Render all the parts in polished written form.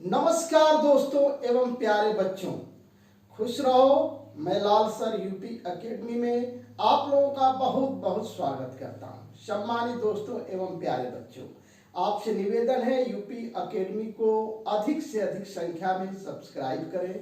नमस्कार दोस्तों एवं प्यारे बच्चों, खुश रहो। मैं लाल सर यूपी एकेडमी में आप लोगों का बहुत बहुत स्वागत करता हूं। सम्मानित दोस्तों एवं प्यारे बच्चों, आपसे निवेदन है यूपी एकेडमी को अधिक से अधिक संख्या में सब्सक्राइब करें,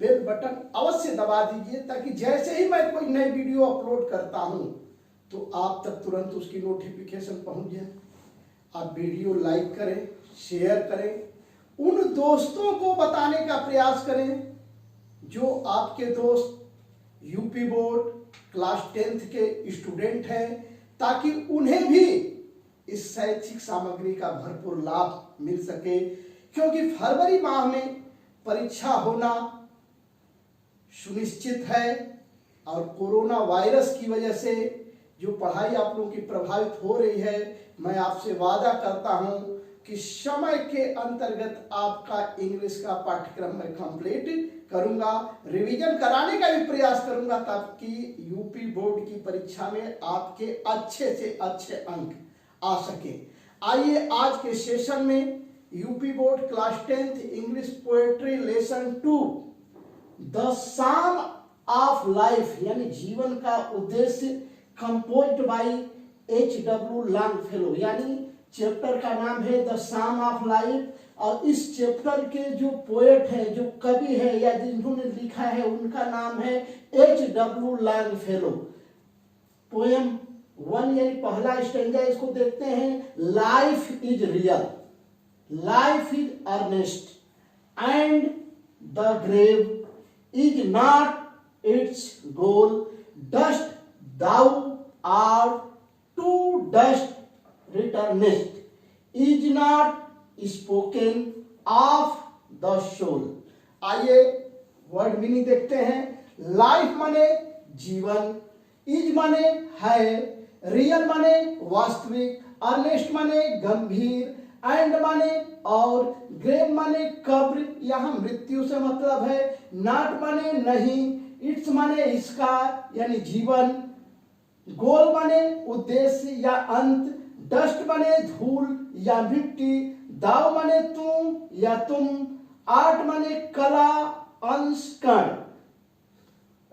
बेल बटन अवश्य दबा दीजिए ताकि जैसे ही मैं कोई नई वीडियो अपलोड करता हूं तो आप तक तुरंत उसकी नोटिफिकेशन पहुंच जाए। आप वीडियो लाइक करें, शेयर करें, उन दोस्तों को बताने का प्रयास करें जो आपके दोस्त यूपी बोर्ड क्लास 10th के स्टूडेंट हैं, ताकि उन्हें भी इस शैक्षिक सामग्री का भरपूर लाभ मिल सके। क्योंकि फरवरी माह में परीक्षा होना सुनिश्चित है और कोरोना वायरस की वजह से जो पढ़ाई आप लोगों की प्रभावित हो रही है, मैं आपसे वादा करता हूं कि समय के अंतर्गत आपका इंग्लिश का पाठ्यक्रम मैं कंप्लीट करूंगा, रिवीजन कराने का भी प्रयास करूंगा ताकि यूपी बोर्ड की परीक्षा में आपके अच्छे से अच्छे अंक आ सके। आइए आज के सेशन में UP board class 10th English poetry lesson 2 the sum of life यानी जीवन का उद्देश्य कंपोज्ड बाय H.W. लॉन्गफेलो, यानी चैप्टर का नाम है द सम ऑफ लाइफ। और इस चैप्टर के जो पोएट है, जो कवि है या जिन्होंने लिखा है, उनका नाम है H.W. लॉन्गफेलो। पोएम 1 यानी पहला स्टैंजा, इसको देखते हैं। Life is real, life is earnest and the grave is not its goal. Dust thou art to dust returnest, is not spoken of the soul। आइए वर्ड मीनिंग देखते हैं। Life माने जीवन, इज माने है, रियल माने वास्तविक, अर्नेस्ट माने गंभीर, एंड माने और, ग्रेव माने कब्र, यहाँ मृत्यु से मतलब है, नॉट माने नहीं, इट्स माने इसका यानी जीवन, गोल माने उद्देश्य या अंत, डस्ट माने धूल या मिट्टी, दाव माने तुम या तुम, आर्ट माने कला, अंश कण,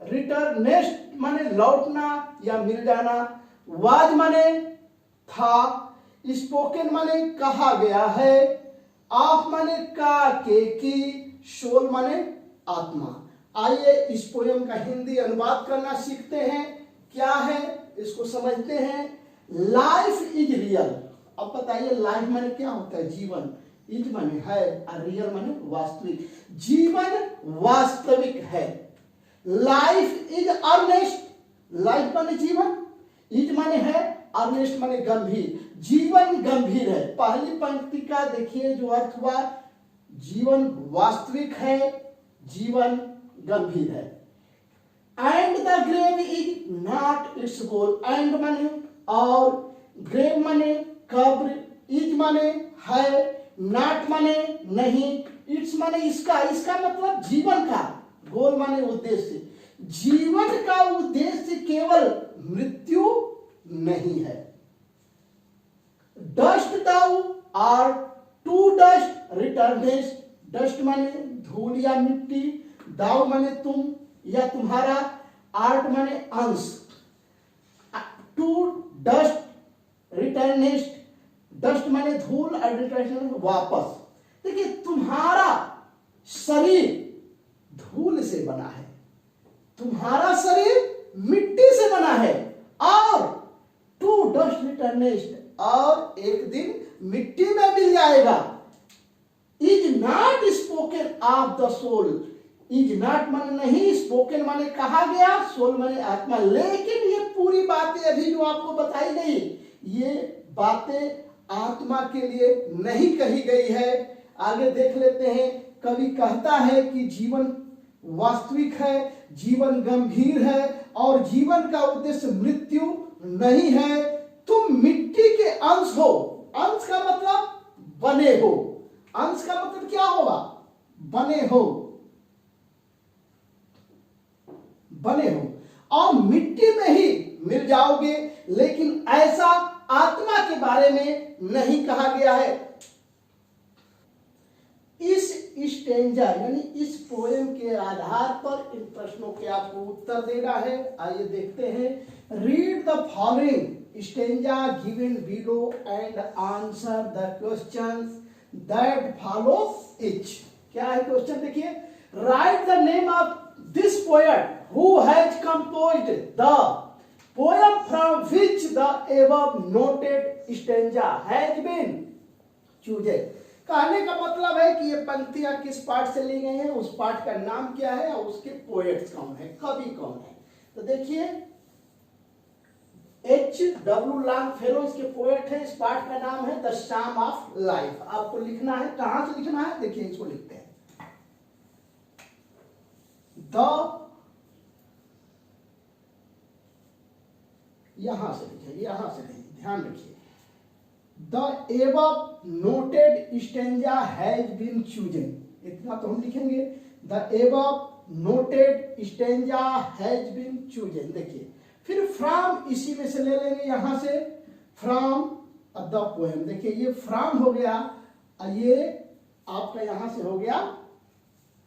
रिटर्नेस्ट माने लौटना या मिल जाना, वाज माने था, स्पोकन माने कहा गया है, ऑफ माने का के की, सोल माने आत्मा। आइए इस पोएम का हिंदी अनुवाद करना सीखते हैं। क्या है इसको समझते हैं। Life is real. अब बताइए लाइफ माने क्या होता है? जीवन। इज माने है और रियल माने वास्तविक। जीवन वास्तविक है। लाइफ इज अर्नेस्ट, लाइफ माने जीवन, इज माने है, अर्नेस्ट माने गंभीर। जीवन गंभीर है। पहली पंक्ति का देखिए जो अर्थ हुआ, जीवन वास्तविक है, जीवन गंभीर है। And the grave is not its goal. And माने और, ग्रेव माने कब्र, इज माने है, नॉट माने नहीं, इट्स माने इसका, इसका मतलब जीवन का, गोल माने उद्देश्य। जीवन का उद्देश्य केवल मृत्यु नहीं है। Dust thou art to dust returnest. Dust माने धूल या मिट्टी, दाउ माने तुम या तुम्हारा, आर्ट माने अंश, टू डस्ट रिटर्नेस्ट, डस्ट माने धूल और रिटर्न वापस। देखिए तुम्हारा शरीर धूल से बना है, तुम्हारा शरीर मिट्टी से बना है, और टू डस्ट रिटर्नेस्ट, और एक दिन मिट्टी में मिल जाएगा। Is not spoken of the soul. Is not माने नहीं, स्पोकन माने कहा गया, सोल माने आत्मा। लेकिन ये पूरी बातें अभी जो आपको बताई गई, ये बातें आत्मा के लिए नहीं कही गई है। आगे देख लेते हैं। कवि कहता है कि जीवन वास्तविक है, जीवन गंभीर है, और जीवन का उद्देश्य मृत्यु नहीं है। तुम मिट्टी के अंश हो। अंश का मतलब बने हो। अंश का मतलब क्या होगा? बने हो, बने हो, और मिट्टी में ही मिल जाओगे। लेकिन ऐसा आत्मा के बारे में नहीं कहा गया है। स्टेंजा यानी इस पोएम के आधार पर इन प्रश्नों के आपको उत्तर देना है। आइए देखते हैं। Read the following stanza given below and answer the questions that follow each. क्या है क्वेश्चन देखिए। Write the name of this poet who has composed the poem from which the above noted stanza has been choosed. कहने का मतलब है कि ये पंक्तियां किस पाठ से ली गई हैं, उस पाठ का नाम क्या है और उसके पोएट्स कौन है, कवि कौन है। तो देखिए H.W. लॉन्गफेलो इसके पोएट है। इस पाठ का नाम है द शाम ऑफ लाइफ। आपको लिखना है, कहां से लिखना है देखिए, इसको लिखते हैं यहां से लिखिए, यहां से नहीं, ध्यान रखिए। The above noted stanza has been chosen। इतना तो हम लिखेंगे। The above noted stanza has been chosen। देखिए फिर from इसी में से ले लेंगे, यहां से from the poem। देखिए ये from हो गया, ये आपका यहां से हो गया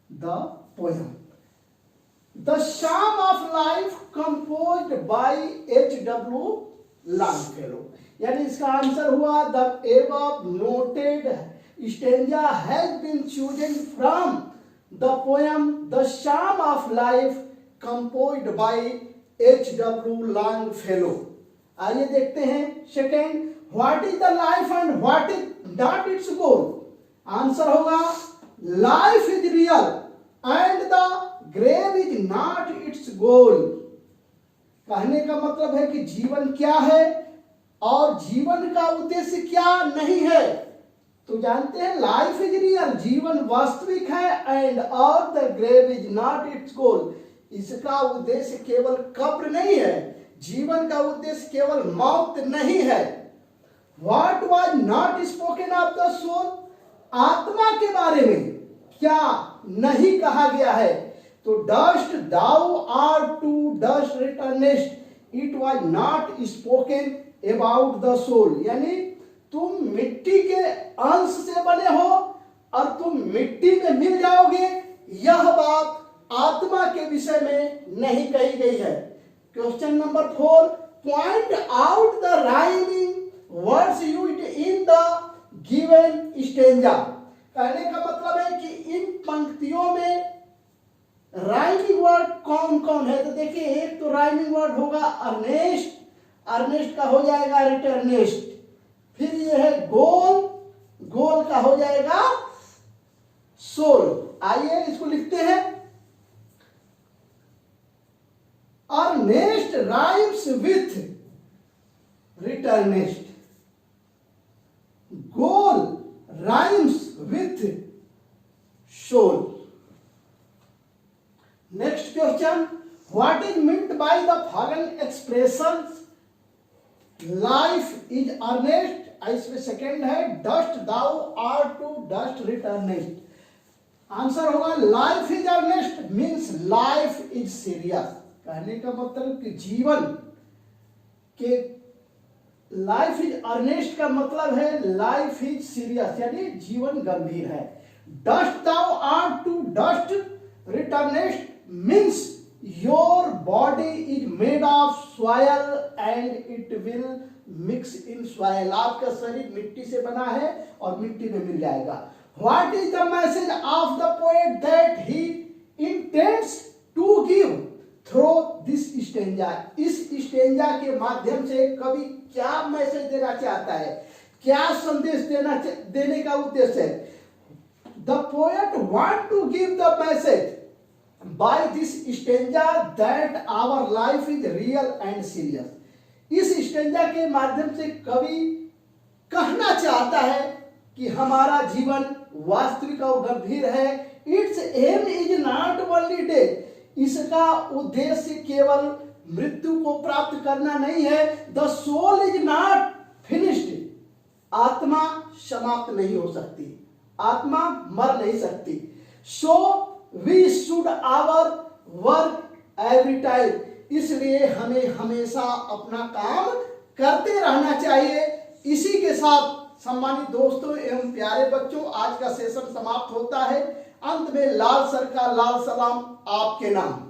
the poem। The Sham of Life composed by H.W. Longfellow। यानी इसका आंसर हुआ the above noted stanza has been chosen from the poem the psalm of life composed by H.W. Longfellow. आइए देखते हैं second. What is the life and what is not its goal. Answer होगा life is real and the grave is not its goal. कहने का मतलब है कि जीवन क्या है और जीवन का उद्देश्य क्या नहीं है। तो जानते हैं लाइफ इज रियल, जीवन वास्तविक है, एंड और the grave is not its goal, इसका उद्देश्य केवल कब्र नहीं है, जीवन का उद्देश्य केवल मौत नहीं है। What was not spoken of the soul. आत्मा के बारे में क्या नहीं कहा गया है। तो dust thou art to dust returnest, it was not spoken about the soul. यानी तुम मिट्टी के अंश से बने हो और तुम मिट्टी में मिल जाओगे, यह बात आत्मा के विषय में नहीं कही गई है। Question number 4, point out the rhyming words used in the given stanza. कहने का मतलब है कि इन पंक्तियों में राइमिंग वर्ड कौन कौन है। तो देखिए एक तो राइमिंग वर्ड होगा अर्नेस्ट, अर्नेस्ट का हो जाएगा रिटर्नेस्ट। फिर ये है गोल, गोल का हो जाएगा सोल। आइए इसको लिखते हैं। Earnest rhymes with returnest, goal rhymes with soul. Next question, what is meant by the following expressions. Life is earnest, इसमें सेकेंड है dust thou art to dust returnest. Answer होगा life is earnest means life is serious. कहने का मतलब कि जीवन के life is Ernest का मतलब है लाइफ इज सीरियस, यानी जीवन गंभीर है। Dust thou art to dust returnest means your body is made of soil and it will mix in soil. आपका शरीर मिट्टी से बना है और मिट्टी में मिल जाएगा। What is the message of the poet that he intends to give through this stanza. इस स्टेंजा के माध्यम से कवि क्या मैसेज देना चाहता है, क्या संदेश देने का उद्देश्य है। The poet want to give the message by this stanza that our life is real and serious। इस स्टेंजा के माध्यम से कवि कहना चाहता है कि हमारा जीवन वास्तविक और गंभीर है। Its aim is not only death, इसका उद्देश्य केवल मृत्यु को प्राप्त करना नहीं है। The soul is not finished, आत्मा समाप्त नहीं हो सकती, आत्मा मर नहीं सकती। सो We should our work every time, इसलिए हमें हमेशा अपना काम करते रहना चाहिए। इसी के साथ सम्मानित दोस्तों एवं प्यारे बच्चों, आज का सेशन समाप्त होता है। अंत में लाल सर का लाल सलाम आपके नाम।